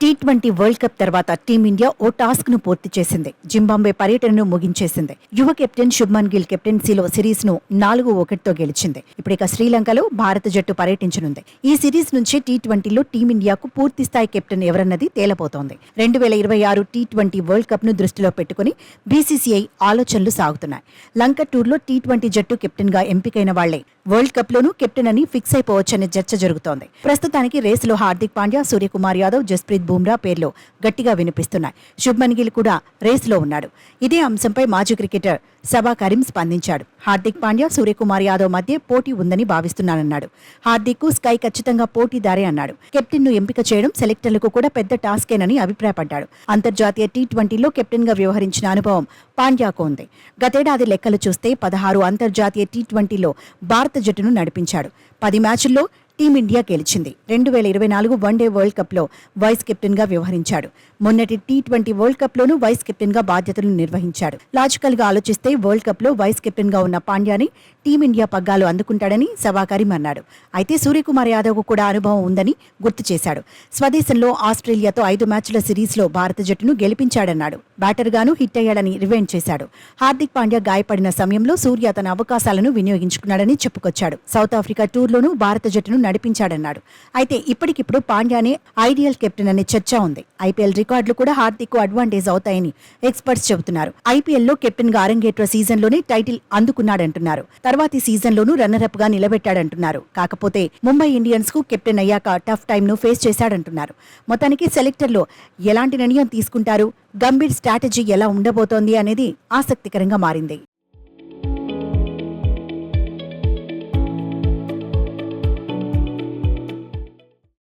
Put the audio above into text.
T20 world cup తర్వాత team India ఓ task ను పూర్తి చేసింది. జింబాబ్వే పర్యటనను ముగించేసింది. యువ కెప్టెన్ శుభ్మన్ గిల్ కెప్టెన్సీలో సిరీస్ ను 4-1తో గెలిచింది. ఇప్పుడిక శ్రీలంకలో భారత జట్టు పర్యటించనుంది. ఈ సిరీస్ నుంచి టీ20లో టీమిండియాకు పూర్తి స్థాయి కెప్టెన్ ఎవరన్నది తేలబోతోంది. 2026 టీ20 వరల్డ్ కప్ ను దృష్టిలో పెట్టుకుని బీసీసీఐ ఆలోచనలు సాగుతున్నాయి. లంక టూర్లో టీ20 జట్టు కెప్టెన్ గా ఎంపికైన వాళ్లే వరల్డ్ కప్ లోనూ కెప్టెన్ అని ఫిక్స్ అయిపోవచ్చనే చర్చ జరుగుతోంది. ప్రస్తుతానికి రేసులో హార్దిక్ పాండ్యా, సూర్యకుమార్ యాదవ్, జస్ప్రీత్ బుమ్రా పేర్లు గట్టిగా వినిపిస్తున్నాయి. శుభ్మన్ గిల్ కూడా రేసులో ఉన్నాడు. ఇదే అంశంపై మాజీ క్రికెటర్ సబా కరీం స్పందించాడు. హార్దిక్ పాండ్యా, సూర్యకుమార్ యాదవ్ మధ్య పోటీ ఉందని భావిస్తున్నానన్నాడు. హార్దిక్ కు స్కై ఖచ్చితంగా పోటీదారే అన్నాడు. కెప్టెన్ ను ఎంపిక చేయడం సెలెక్టర్లకు కూడా పెద్ద టాస్కేనని అభిప్రాయపడ్డాడు. అంతర్జాతీయ టీ20లో కెప్టెన్ గా వ్యవహరించిన అనుభవం పాండ్యాకు ఉంది. గతేడాది లెక్కలు చూస్తే 16 అంతర్జాతీయ టీ20లో భారత జట్టును నడిపించాడు. 10 మ్యాచుల్లో టీమిండియా గెలిచింది. 2024 వన్డే వరల్డ్ కప్ లో వైస్ కెప్టెన్ గా వ్యవహరించాడు. మొన్నటి టీ20 వరల్డ్ కప్ లోనూ వైస్ కెప్టెన్ గా బాధ్యతలు నిర్వహించాడు. లాజికల్ గా ఆలోచిస్తే వరల్డ్ కప్ లో వైస్ కెప్టెన్ గా ఉన్న పాండ్యాని టీమిండియా పగ్గాలు అందుకుంటాడని సబా కరీం అన్నాడు. అయితే సూర్యకుమార్ యాదవ్ కు కూడా అనుభవం ఉందని గుర్తు చేశాడు. స్వదేశంలో ఆస్ట్రేలియాతో 5 మ్యాచ్ల సిరీస్ లో భారత జట్టును గెలిపించాడన్నాడు. బ్యాటర్ గాను హిట్ అయ్యాడని రివెంజ్ చేశాడు. హార్దిక్ పాండ్యా గాయపడిన సమయంలో సూర్య తన అవకాశాలను వినియోగించుకున్నాడని చెప్పుకొచ్చాడు. సౌత్ ఆఫ్రికా టూర్లోనూ భారత జట్టును నడిపించాడన్నాడు. అయితే ఇప్పటికిప్పుడు పాండ్యానే ఐడియల్ కెప్టెన్ అనే చర్చ ఉంది. ఐపీఎల్ రికార్డులు కూడా హార్దిక్ కు అడ్వాంటేజ్ అవుతాయని ఎక్స్పర్ట్స్ చెబుతున్నారు. ఐపీఎల్లో కెప్టెన్ గా అరంగేట్ర సీజన్ లోనే టైటిల్ అందుకున్నాడంటున్నారు. తర్వాతి సీజన్ లోనూ రన్నర్ అప్ గా నిలబెట్టాడంటున్నారు. కాకపోతే ముంబై ఇండియన్స్ కు కెప్టెన్ అయ్యాక టఫ్ టైమ్ ను ఫేస్ చేశాడంటున్నారు. మొత్తానికి సెలెక్టర్లో ఎలాంటి నిర్ణయం తీసుకుంటారు, గంభీర్ స్ట్రాటజీ ఎలా ఉండబోతోంది అనేది ఆసక్తికరంగా మారింది.